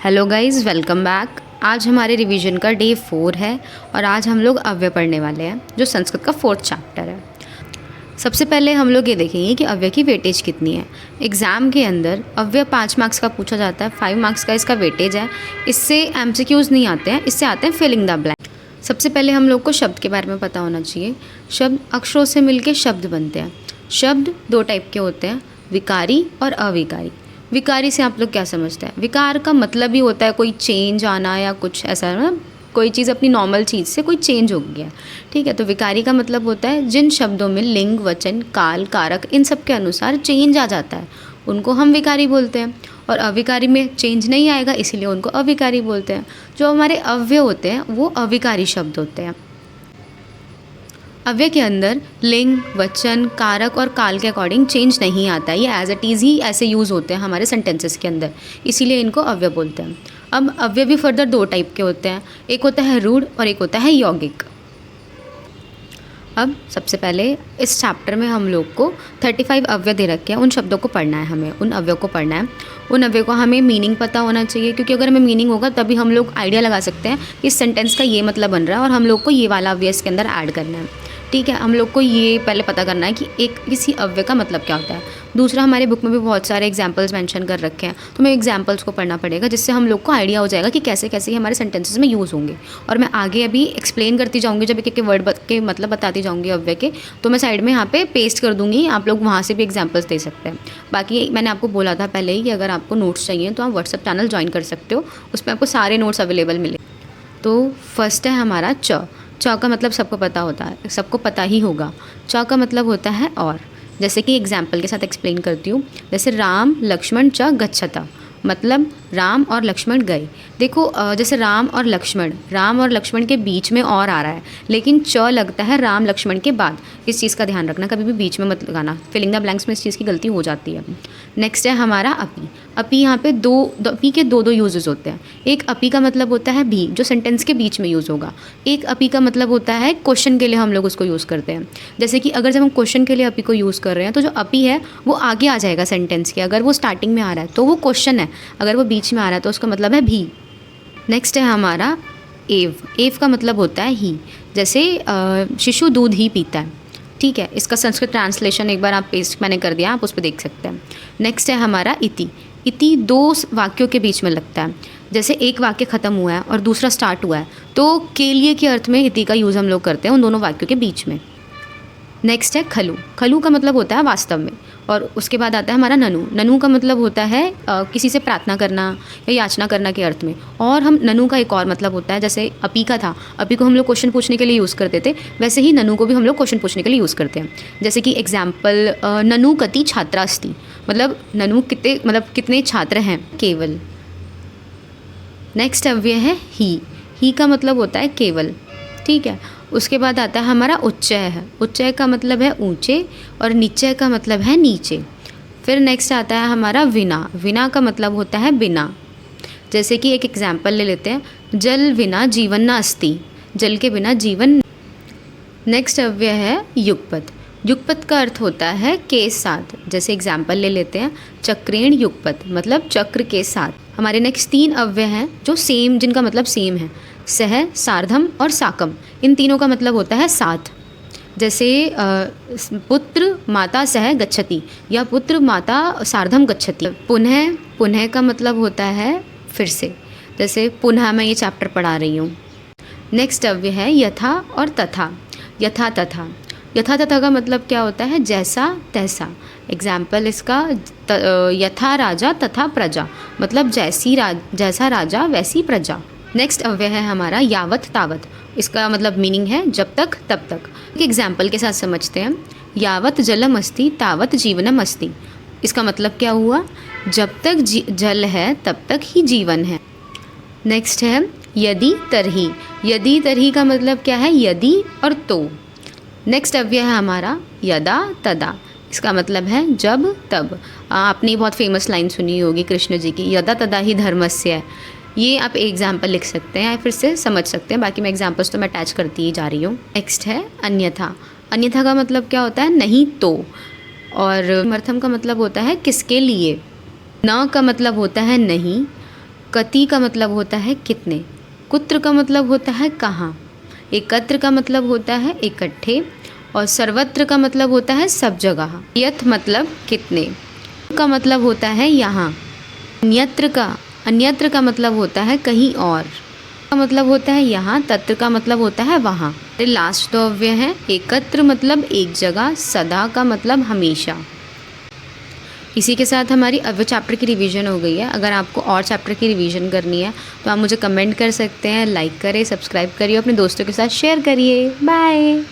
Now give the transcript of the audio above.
Hello guys, welcome back. आज हमारे revision का डे 4 है और आज हम लोग अव्यय पढ़ने वाले हैं जो संस्कृत का 4th चैप्टर है। सबसे पहले हम लोग ये देखेंगे कि अव्यय की वेटेज कितनी है। एग्ज़ाम के अंदर अव्यय 5 मार्क्स का पूछा जाता है, 5 मार्क्स का इसका वेटेज है। इससे एमसीक्यूज़ नहीं आते हैं, इससे आते हैं फिलिंग द ब्लैंक। सबसे पहले हम लोग को शब्द के बारे में पता होना चाहिए। शब्द अक्षरों से मिलके शब्द बनते हैं। शब्द 2 टाइप के होते हैं, विकारी और अविकारी। विकारी से आप लोग क्या समझते हैं? विकार का मतलब ही होता है कोई चेंज आना या कुछ ऐसा ना, कोई चीज़ अपनी नॉर्मल चीज़ से कोई चेंज हो गया, ठीक है। तो विकारी का मतलब होता है जिन शब्दों में लिंग, वचन, काल, कारक इन सब के अनुसार चेंज आ जाता है, उनको हम विकारी बोलते हैं। और अविकारी में चेंज नहीं आएगा, इसीलिए उनको अविकारी बोलते हैं। जो हमारे अव्यय होते हैं वो अविकारी शब्द होते हैं। अव्यय के अंदर लिंग, वचन, कारक और काल के अकॉर्डिंग चेंज नहीं आता। ये एज इट इज़ ही ऐसे यूज़ होते हैं हमारे सेंटेंसेस के अंदर, इसीलिए इनको अव्यय बोलते हैं। अब अव्यय भी फर्दर 2 टाइप के होते हैं, एक होता है रूढ़ और एक होता है यौगिक। अब सबसे पहले इस चैप्टर में हम लोग को 35 अव्यय दे रखे हैं, उन शब्दों को पढ़ना है, हमें उन अव्ययों को पढ़ना है। उन अव्ययों को हमें मीनिंग पता होना चाहिए, क्योंकि अगर हमें मीनिंग होगा तभी हम लोग आइडिया लगा सकते हैं इस सेंटेंस का ये मतलब बन रहा है और हम लोग को ये वाला अव्यय इसके अंदर ऐड करना है, ठीक है। हम लोग को ये पहले पता करना है कि किसी अव्यय का मतलब क्या होता है। दूसरा, हमारे बुक में भी बहुत सारे एग्जाम्पल्स मेंशन कर रखे हैं, तो हमें एग्जाम्पल्स को पढ़ना पड़ेगा, जिससे हम लोग को आइडिया हो जाएगा कि कैसे कैसे हमारे सेंटेंसेस में यूज़ होंगे। और मैं आगे अभी एक्सप्लेन करती जाऊँगी, जब एक वर्ड के मतलब बताती जाऊँगी अव्यय के, तो मैं साइड में यहाँ पे पेस्ट कर दूँगी, आप लोग वहाँ से भी एग्जाम्पल्स दे सकते हैं। बाकी मैंने आपको बोला था पहले ही कि अगर आपको नोट्स चाहिए तो आप व्हाट्सअप चैनल ज्वाइन कर सकते हो, उसमें आपको सारे नोट्स अवेलेबल मिले। तो फर्स्ट है हमारा च। च का मतलब सबको पता होता है, सबको पता ही होगा। च का मतलब होता है और, जैसे कि एग्जाम्पल के साथ एक्सप्लेन करती हूँ। जैसे राम लक्ष्मण च गच्छता, मतलब राम और लक्ष्मण गए। देखो जैसे राम और लक्ष्मण के बीच में और आ रहा है, लेकिन च लगता है राम लक्ष्मण के बाद। इस चीज़ का ध्यान रखना, कभी भी बीच में मत लगाना, फिलिंग द ब्लैंक्स में इस चीज़ की गलती हो जाती है। नेक्स्ट है हमारा अपी। अपी यहाँ पे अपी के दो यूजेस होते हैं। एक अपी का मतलब होता है भी, जो सेंटेंस के बीच में यूज़ होगा। एक अपी का मतलब होता है क्वेश्चन के लिए हम लोग उसको यूज़ करते हैं। जैसे कि अगर जब हम क्वेश्चन के लिए अपी को यूज़ कर रहे हैं तो जो अपी है वो आगे आ जाएगा सेंटेंस के। अगर वो स्टार्टिंग में आ रहा है तो वो क्वेश्चन है, अगर वो बीच में आ रहा है तो उसका मतलब है भी। नेक्स्ट है हमारा एव। एव का मतलब होता है ही, जैसे शिशु दूध ही पीता है, ठीक है। इसका संस्कृत ट्रांसलेशन एक बार आप पेस्ट मैंने कर दिया, आप उस पर देख सकते हैं। नेक्स्ट है हमारा इति। इति 2 वाक्यों के बीच में लगता है। जैसे एक वाक्य ख़त्म हुआ है और दूसरा स्टार्ट हुआ है, तो के लिए के अर्थ में इति का यूज़ हम लोग करते हैं उन दोनों वाक्यों के बीच में। नेक्स्ट है खलु। खलु का मतलब होता है वास्तव में। और उसके बाद आता है हमारा ननु। ननु का मतलब होता है किसी से प्रार्थना करना या याचना करना के अर्थ में। और हम ननु का एक और मतलब होता है, जैसे अपी का था, अपी को हम लोग क्वेश्चन पूछने के लिए यूज़ करते थे, वैसे ही ननु को भी हम लोग क्वेश्चन पूछने के लिए यूज़ करते हैं। जैसे कि एग्जाम्पल, ननु कति छात्रास्ति, मतलब ननु कितने छात्र हैं, केवल। नेक्स्ट अव्यय है ही। ही का मतलब होता है केवल, ठीक है। उसके बाद आता है हमारा उच्चय है। उच्चय का मतलब है ऊंचे और निश्चय का मतलब है नीचे। फिर नेक्स्ट आता है हमारा विना। विना का मतलब होता है बिना। जैसे कि एक एग्जाम्पल ले लेते हैं, जल विना जीवन न अस्ति, जल के बिना जीवन। नेक्स्ट अव्यय है युगपत। युगपत का अर्थ होता है के साथ। जैसे एग्जाम्पल ले लेते हैं, चक्रेण युगपत, मतलब चक्र के साथ। हमारे नेक्स्ट 3 अव्यय हैं जो सेम, जिनका मतलब सेम है। सह, सार्धम और साकम, इन तीनों का मतलब होता है साथ। जैसे पुत्र माता सह गच्छति या पुत्र माता सार्धम गच्छति। पुनः, पुनः का मतलब होता है फिर से। जैसे पुनः मैं ये चैप्टर पढ़ा रही हूँ। नेक्स्ट अव्यय है यथा और तथा। यथा तथा। यथा तथा का मतलब क्या होता है? जैसा तैसा। एग्जाम्पल इसका, यथा राजा तथा प्रजा, मतलब जैसा राजा वैसी प्रजा। नेक्स्ट अव्यय है हमारा यावत तावत। इसका मतलब मीनिंग है जब तक तब तक। एक एग्जाम्पल के साथ समझते हैं। यावत जलम अस्ति तावत जीवनम अस्ति। इसका मतलब क्या हुआ? जब तक जल है तब तक ही जीवन है। नेक्स्ट है यदि तरही। यदि तरही का मतलब क्या है? यदि और तो। नेक्स्ट अव्यय है हमारा यदा तदा। इसका मतलब है जब तब। आपने बहुत फेमस लाइन सुनी होगी कृष्ण जी की, यदा तदा ही धर्मस्य है। ये आप एग्जाम्पल लिख सकते हैं या फिर से समझ सकते हैं, बाकी मैं एग्जाम्पल्स तो मैं अटैच करती ही जा रही हूँ। नेक्स्ट है अन्यथा। अन्यथा का मतलब क्या होता है? नहीं तो। और समर्थम का मतलब होता है किसके लिए। न का मतलब होता है नहीं। कति का मतलब होता है कितने, कुत्र का मतलब होता है कहाँ, एकत्र का मतलब होता है इकट्ठे, और सर्वत्र का मतलब होता है सब जगह। यथ मतलब कितने का मतलब होता है यहाँ। अन्यत्र का मतलब होता है कहीं और, का मतलब होता है यहाँ, तत्र का मतलब होता है वहाँ। लास्ट 2 अव्यय हैं। एकत्र मतलब एक जगह, सदा का मतलब हमेशा। इसी के साथ हमारी अव्यय चैप्टर की रिवीजन हो गई है। अगर आपको और चैप्टर की रिवीजन करनी है तो आप मुझे कमेंट कर सकते हैं, लाइक करें, सब्सक्राइब करिए, अपने दोस्तों के साथ शेयर करिए। बाय।